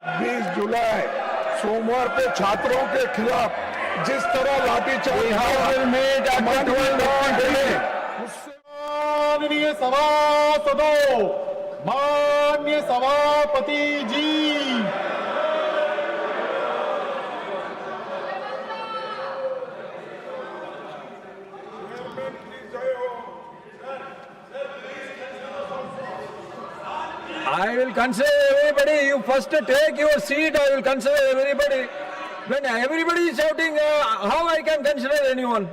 20 जुलाई सोमवार को छात्रों के खिलाफ जिस तरह लाठीचार्ज माननीय सभासदों, माननीय सभापति जी, I will consider everybody. You first take your seat. I will consider everybody. When everybody is shouting, how I can consider anyone?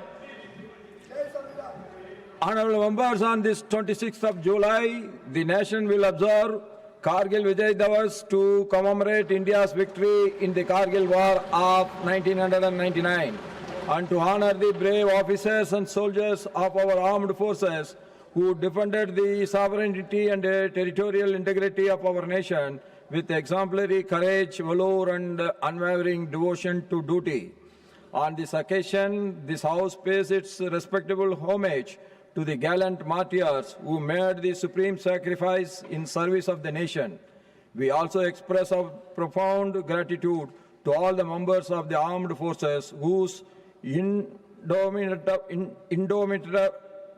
Honorable members, on this 26th of July, the nation will observe Kargil Vijay Diwas to commemorate India's victory in the Kargil War of 1999 and to honor the brave officers and soldiers of our armed forces who defended the sovereignty and territorial integrity of our nation with exemplary courage, valor, and unwavering devotion to duty. On this occasion, this House pays its respectable homage to the gallant martyrs who made the supreme sacrifice in service of the nation. We also express our profound gratitude to all the members of the armed forces whose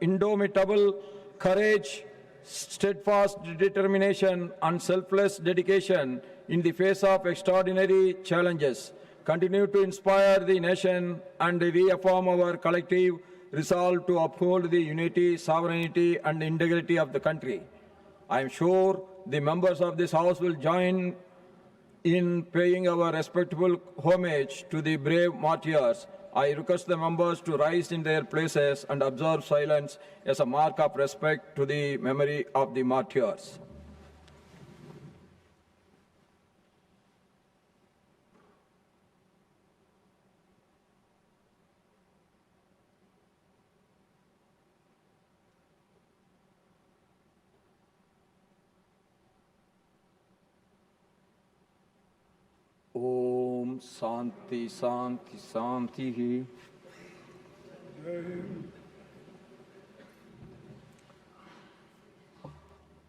indomitable courage, steadfast determination, and selfless dedication in the face of extraordinary challenges continue to inspire the nation and reaffirm our collective resolve to uphold the unity, sovereignty, and integrity of the country. I am sure the members of this House will join in paying our respectful homage to the brave martyrs. I request the members to rise in their places and observe silence as a mark of respect to the memory of the martyrs. Om Santi Santi Santi.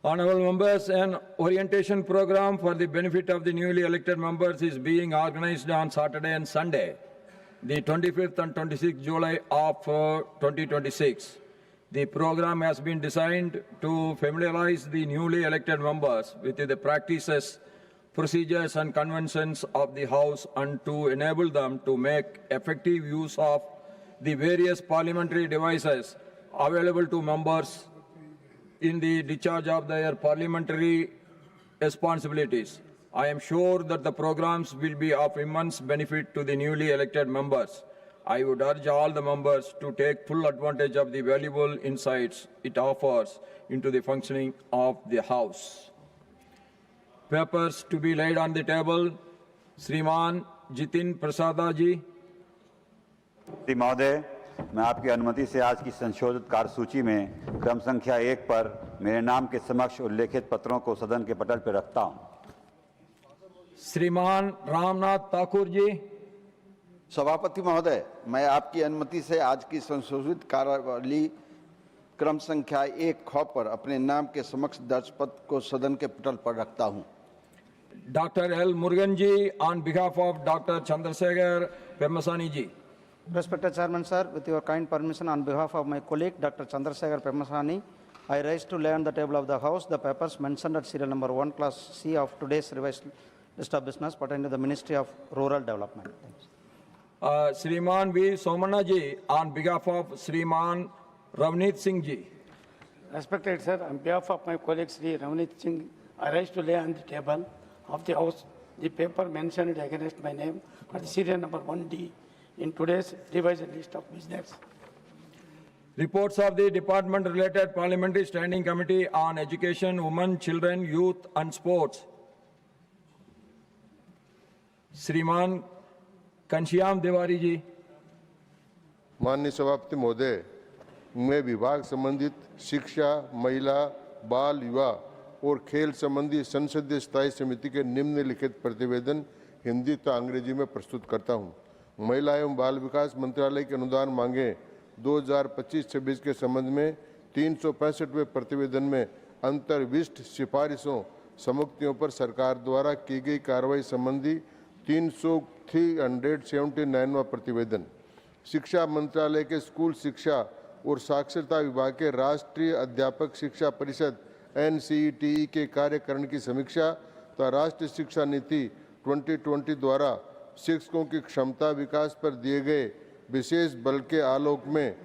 Honorable members, an orientation program for the benefit of the newly elected members is being organized on Saturday and Sunday, the 25th and 26th July of 2026. The program has been designed to familiarize the newly elected members with the practices, procedures and conventions of the House and to enable them to make effective use of the various parliamentary devices available to members in the discharge of their parliamentary responsibilities. I am sure that the programs will be of immense benefit to the newly elected members. I would urge all the members to take full advantage of the valuable insights it offers into the functioning of the House. Papers to be laid on the table. श्रीमान जितिन प्रसादा जी. श्री महोदय, मैं आपकी अनुमति से आज की संशोधित कार्यसूची में क्रम संख्या 1 पर मेरे नाम के समक्ष उल्लेखित पत्रों को सदन के पटल पर रखता हूं. श्रीमान रामनाथ ठाकुर जी. सभापति महोदय, मैं आपकी अनुमति से आज की संशोधित कार्यवाही क्रम संख्या 1 ख पर अपने नाम के समक्ष दर्ज पत्र को सदन के पटल पर रखता हूं. Dr. L. Murugan ji, on behalf of Dr. Chandrasekhar Pemmasani ji. Respected Chairman Sir, with your kind permission, on behalf of my colleague Dr. Chandrasekhar Pemmasani, I rise to lay on the table of the House the papers mentioned at serial number 1 class C of today's revised list of business pertaining to the Ministry of Rural Development. Thanks. Shriman V. Somana ji, on behalf of Shriman Ravneet Singh ji. Respected Sir, on behalf of my colleague Sri Ravneet Singh, I rise to lay on the table of the House the paper mentioned against my name at serial number 1D in today's revised list of business. Reports of the department-related Parliamentary Standing Committee on Education, Women, Children, Youth and Sports. Shriman Kanshyam Dewari ji. माननीय सभापति महोदय, मैं विभाग संबंधित शिक्षा, महिला, बाल, युवा और खेल संबंधी संसदीय स्थायी समिति के निम्नलिखित प्रतिवेदन हिंदी तथा अंग्रेजी में प्रस्तुत करता हूं. महिला एवं बाल विकास मंत्रालय की अनुदान मांगे 2025-26 के संबंध में 365वें प्रतिवेदन में अंतर्विष्ट सिफारिशों सम्मुक्तियों पर सरकार द्वारा की गई कार्रवाई संबंधी 379वां प्रतिवेदन। शिक्षा मंत्रालय के स्कूल शिक्षा और साक्षरता विभाग के राष्ट्रीय अध्यापक शिक्षा परिषद NCETE के कार्यकारिणी की समीक्षा तथा राष्ट्रीय शिक्षा नीति 2020 द्वारा शिक्षकों की क्षमता विकास पर दिए गए विशेष बल के आलोक में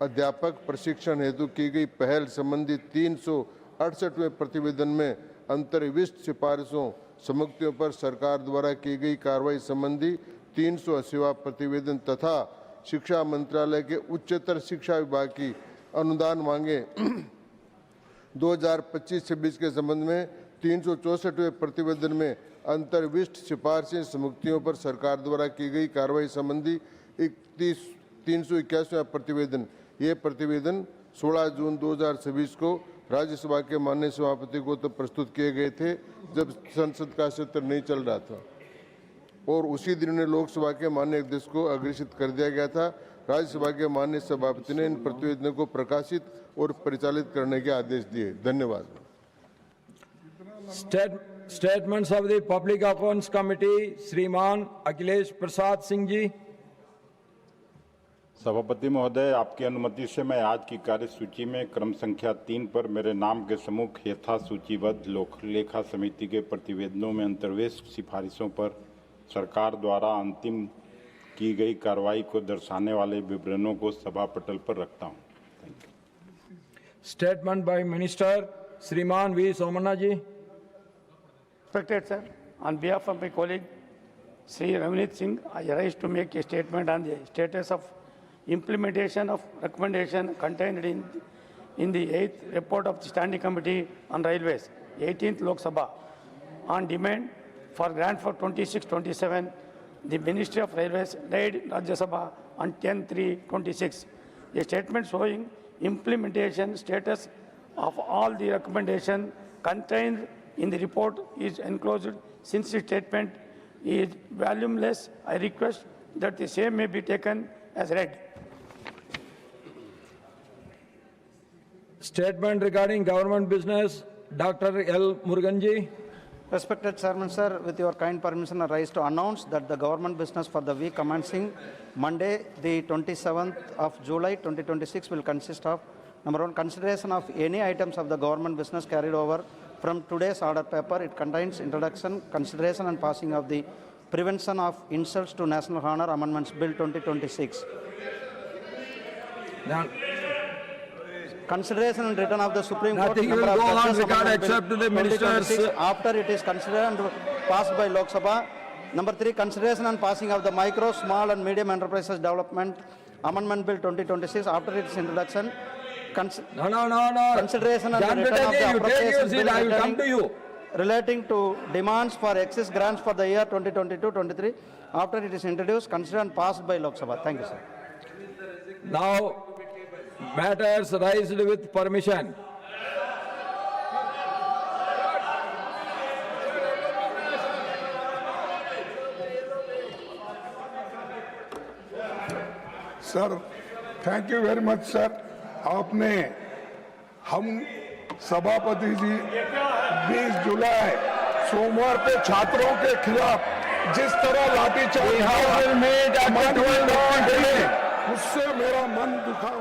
अध्यापक प्रशिक्षण हेतु की गई पहल संबंधी 368वें प्रतिवेदन में अंतर्विष्ट सिफारिशों सम्मुक्तियों पर सरकार द्वारा की गई कार्रवाई संबंधी 380वां प्रतिवेदन तथा शिक्षा मंत्रालय के उच्चतर शिक्षा विभाग की अनुदान मांगे 2025-26 के संबंध में 364वें प्रतिवेदन में अंतर्विष्ट सिफारिशें सम्मुक्तियों पर सरकार द्वारा की गई कार्रवाई संबंधी 381वां प्रतिवेदन। ये प्रतिवेदन 16 जून 2026 को राज्यसभा के माननीय सभापति को तो प्रस्तुत किए गए थे जब संसद का सत्र नहीं चल रहा था, और उसी दिन उन्हें लोकसभा के माननीय अध्यक्ष को अग्रेषित कर दिया गया था। राज्यसभा के माननीय सभापति ने इन प्रतिवेदनों को प्रकाशित और परिचालित करने के आदेश दिए। धन्यवाद। Statements of the Public Accounts Committee, श्रीमान अखिलेश प्रसाद सिंह जी। सभापति महोदय, आपकी अनुमति से मैं आज की कार्यसूची में क्रम संख्या 3 पर मेरे नाम के सम्मुख यथा सूचीबद्ध लोक लेखा समिति के प्रतिवेदनों में अंतर्विष्ट सिफारिशों पर सरकार द्वारा अंतिम की गई कार्रवाई को दर्शाने वाले विवरणों को सभा पटल पर रखता हूं। स्टेटमेंट बाय मिनिस्टर, श्रीमान V Somanna ji. Respected sir, on behalf of my colleague Sri Ravneet Singh, I rise to make a statement on the status of implementation of recommendation contained in the 8th report of the Standing Committee on Railways, 18th Lok Sabha. On demand for grant for 26-27, the Ministry of Railways laid Rajya Sabha on 10/3/26. A statement showing implementation status of all the recommendations contained in the report is enclosed. Since the statement is voluminous, I request that the same may be taken as read. Statement regarding government business, Dr. L. Murugan ji. Respected Chairman, sir, with your kind permission, I rise to announce that the government business for the week commencing Monday, the 27th of July 2026 will consist of: number 1, consideration of any items of the government business carried over from today's order paper. It contains introduction, consideration and passing of the Prevention of Insults to National Honor Amendments Bill 2026. Now, Consideration and return of the Supreme Court. nothing will number of go on judges record amendment except bill to the ministers. 2026 after it is considered and passed by Lok Sabha. Number 3, consideration and passing of the Micro, Small and Medium Enterprises Development Amendment Bill 2026 after its introduction. No. Consideration and John return of the Peterji, you take your appropriations seat, bill I will come to you. relating to demands for excess grants for the year 2022-23 after it is introduced, considered and passed by Lok Sabha. Thank you, sir. Now, matters raised with permission. Sir, thank you very much sir. आपने हम सभापति जी 20 जुलाई सोमवार पे छात्रों के खिलाफ जिस तरह लाठीचार्ज उससे मेरा मन दुखा।